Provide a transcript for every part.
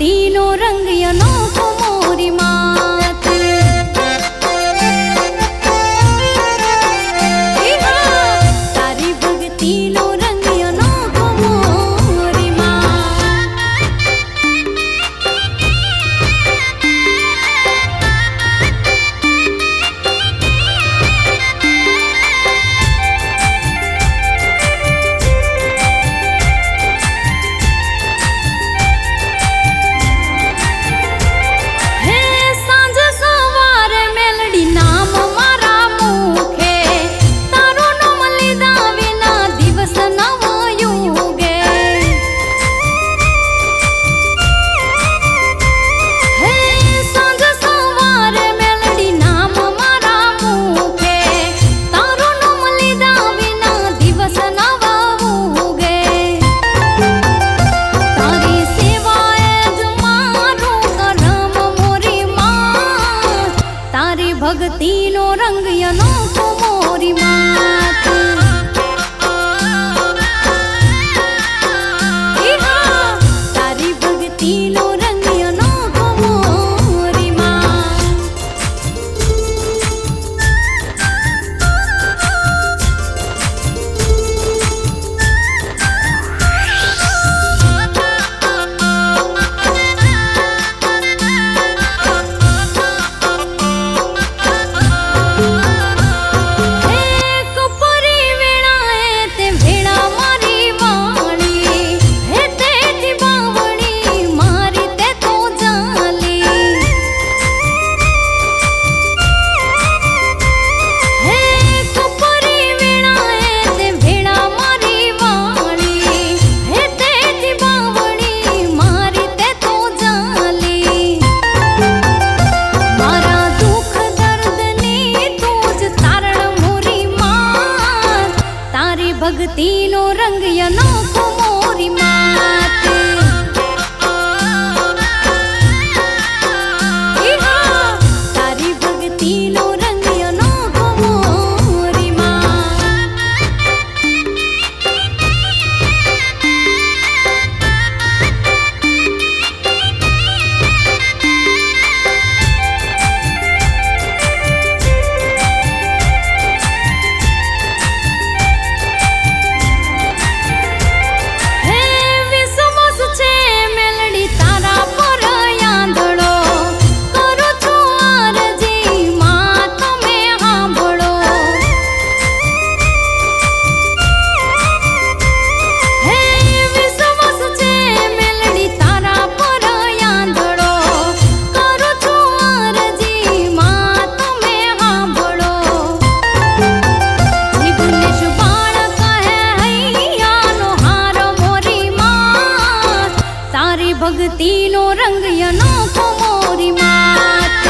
भक्तिनो रंग अनोखो मोरी मात। तारी भक्तिनो रंग अनोखो मोरी मात। भक्तिनो रंग अनोखो मोरी मात। तारी भक्तिनो रंग अनोखो मोरी मात। भक्तिनो रंग अनोखो मोरी मात। तारी भक्तिनो रंग अनोखो मोरी मात। भक्तिनो रंग अनोखो मोरी मात।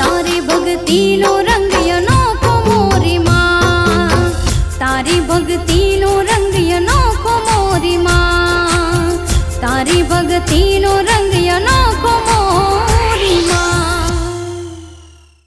तारी भक्तिनो रंग अनोखो मोरी मात। तारी भक्तिनो रंग अनोखो मोरी मात। तारी भक्तिनो रंग